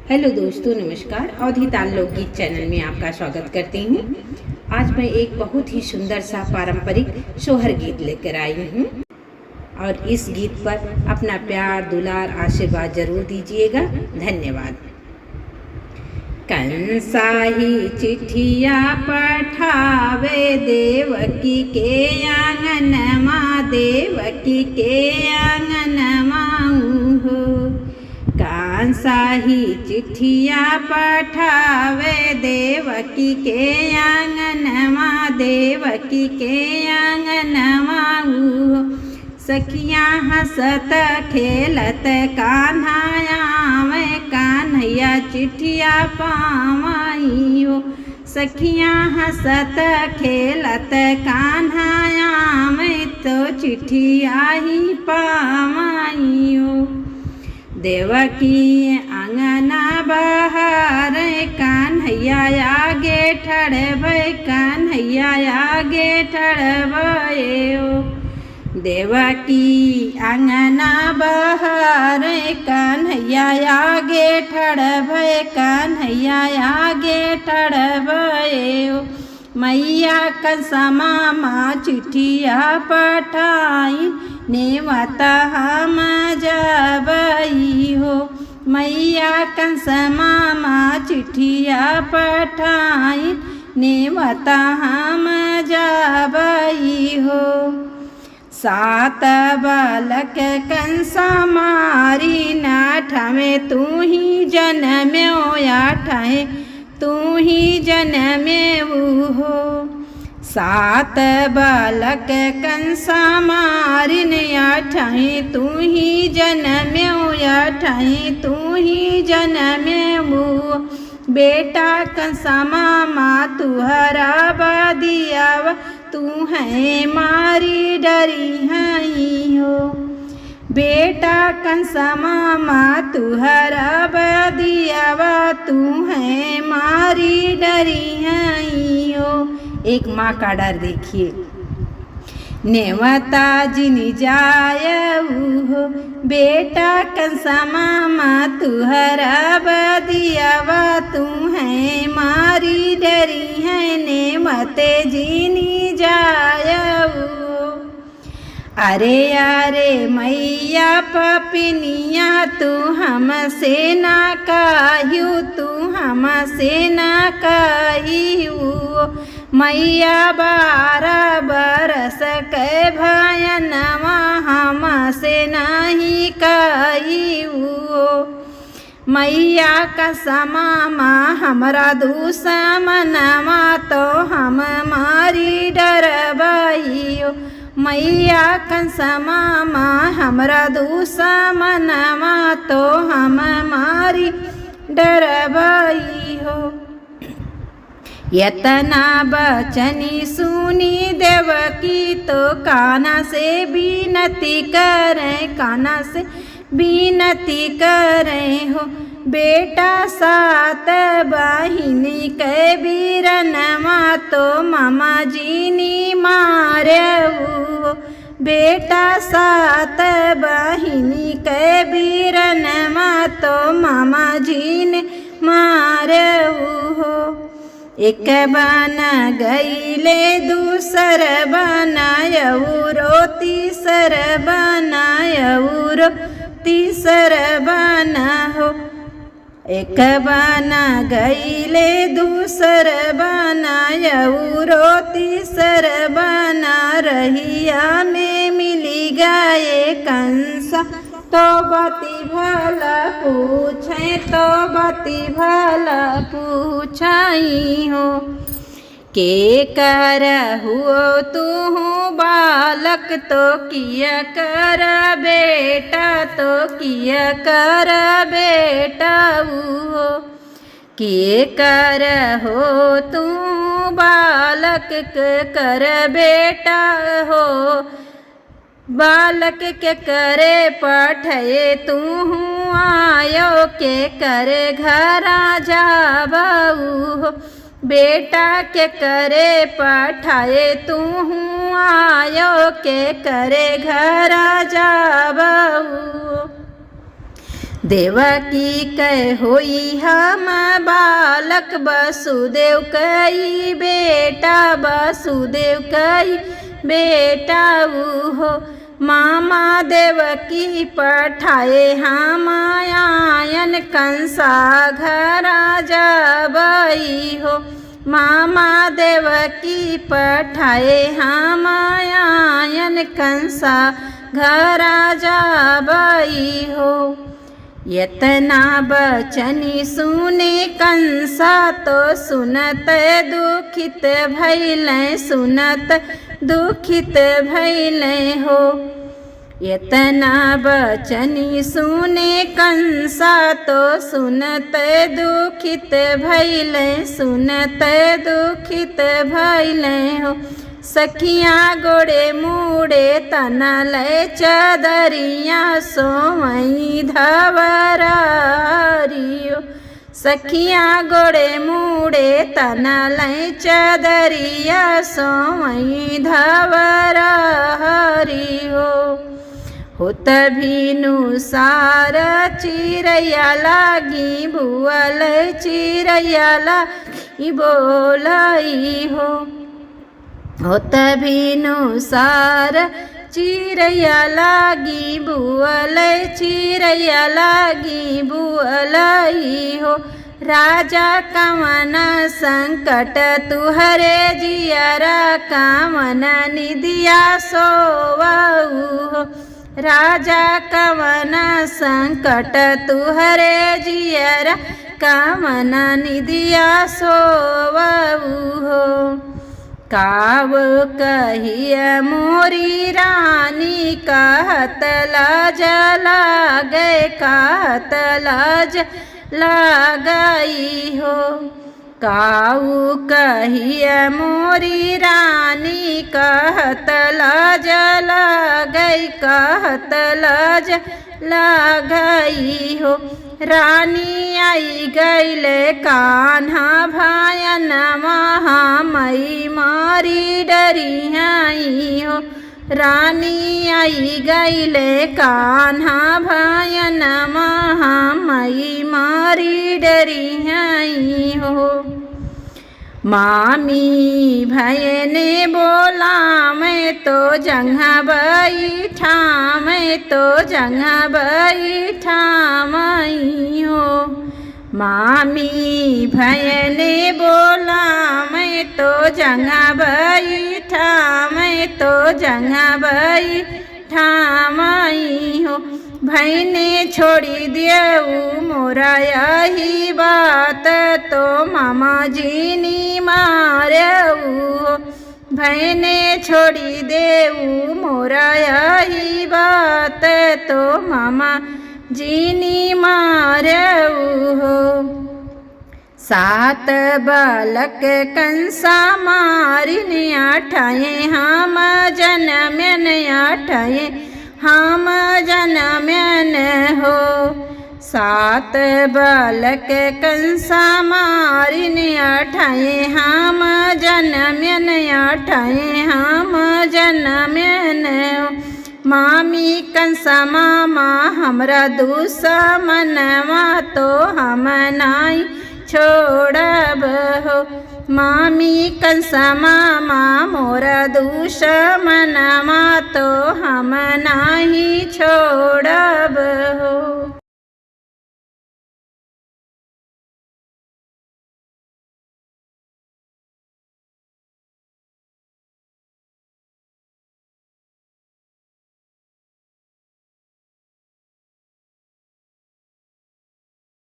Hello दोस्तों, नमस्कार। अवधि ताल लोकगीत चैनल में आपका स्वागत करती हूँ। आज मैं एक बहुत ही सुंदर सा पारंपरिक सोहर गीत लेकर आई हूँ और इस गीत पर अपना प्यार, दुलार, आशीर्वाद जरूर दीजिएगा। धन्यवाद। कंसाही चिट्ठिया पठावे देवकी के आंगन माँ, देवकी के आंगन माँ हो। कंसाही चिट्ठिया पठावे देवकी के आंगन माँ, देवकी के आंगन माँ हो। सखियाँ हंसत खेलत कान्हाया में, कान्हैया चिट्ठिया पावाई हो। सखियाँ हंसत खेलत कान्हाया में, तो चिट्ठिया ही पावाई हो। देवकी आंगना बाहर कान्हैया आगे ठड़बै, कान्हैया आगे ठड़बै हो। देवकी आंगना बाहर कान्हैया आगे ठड़बै, कान्हैया आगे ठड़बै हो। मैया कंसमा माँ चिट्ठिया पठाई, नेवता हम जबई हो। मैया कंसमा माँ चिट्ठिया पठाई, नेवता हम जबई हो। सात बालक कंसा मारी नाठवे, तू ही जन्म्यो आठे, तू ही जन्म्यो हो। सात बालक कंसा मारिन आठे, तू ही जन्म्यो आठे, तू ही जन्म्यो। बेटा कंसमा माँ तुहरा बदियावा, तू है मारी डरी हई हो। बेटा कंसमा माँ तुहरा बदियावा, तू है मारी डरी हई हो। एक माँ का डर देखिए। नेवता जिनी जायऊ हो, बेटा कंसमा माँ तुहरा बदियावा, तू है मारी डरी है, नेवते जिनी जायऊ। अरे अरे मैया पपिनिया, तू हमसे ना काह्यू, तू हमसे ना काह्यू। मैया 12 बरस के भयनवा, हमसे नहीं काह्यू। मैया कंसमा माँ हमरा दुश्मनवा, तो हम मारी डरबई हो। मैया कंसमा माँ हमरा दुश्मनवा, तो हम मारी डरबई हो। यतना बचनी सुनी देवकी, तो काना से विनती करें, काना से विनती करें हो। बेटा सात बहिनी के बीरनवा, तो मामा जीनी मारे हो। बेटा सात बहिनी के बीरनवा, तो मामा जीने मारे हो। एक बन गईले दूसर बनायऊ, तीसर बनायऊ, तीसर बना हो। एक बन गईले दूसर बनायऊ, तीसर बना रहिया में मिली गए कंसा, तो बती भला पूछे, तो बती भला पूछाई हो। के कर हुओ तू बालक, तो किया कर बेटा, तो किया कर बेटा हो। के कर हो तू बालक कर बेटा हो। बालक के करे पठे, तू आयो के करे घरा जाबऊ हो। बेटा के करे पठाए, तू आयो के करे घरा जाबऊ। देवकी कह होई हम बालक वसुदेव कई बेटा वसुदेव कई बेटा हो। मामा देवकी पठाए हम आयन कंसा घर जबई हो। मामा देवकी पठाए हम आयन कंसा घर जबई हो। यतना बचनी सुने कंसा तो सुनत दुखित भैलें सुनत दुखित भैलें हो। यतना बचनी सुने कंसा तो सुनत दुखित भैलें सुनत दुखित भैलें हो। सखियाँ गोड़े मूड़े तनल चदरिया सोमई धवरारियो। सखियाँ गोड़े मूड़े तनल चदरिया सोमई धवरारियो। होत भीनु सार चिरैया लागी बुअल चिरैया लागी बोलाई हो। होत भीनु सार चिरैया लागी बुअल चिरैया लागी बुअलई हो। राजा कवन संकट तुहरे जियरा कामन निदिया सोवऊ हो। राजा कवन संकट तुहरे जियरा कामन निदिया सोवऊ हो। काव कहिय मोरी रानी कहत लाज लागे कहत लाज लागई हो। काऊ कहिय मोरी रानी कहत लाज लागई कहत लाज लागई हो। रानी आई गईले कान्हा भायन महामई मारी डरी आई हो। रानी आई गईले कान्हा भायन महामई मारी डरी आई हो। मामी भयने बोला मैं तो जगह बैठा मैं तो जगह बैठा मई हो। मामी भयने बोला मैं तो जगह बैठा मैं तो जगह बैठा मई हो। भैने छोड़ी देऊ मोरा यही बात तो मामा जी नी मारेऊ। भैने छोड़ी देऊ मोरा यही बात तो मामा जी नी मारेऊ हो। सात बालक कंसा मारिन आठाए हम जनमन आठाए हम जनमन हो। सात बालक कंसा मारिन आठाए हम जनमन आठाए हम जनमन हो। मामी कंसा मामा हमरा दुश्मनवा तो हम नाई छोड़ब हो। मामी कंसा मामा मोरा दुश्मनवा तो हम नाही छोड़ब हो।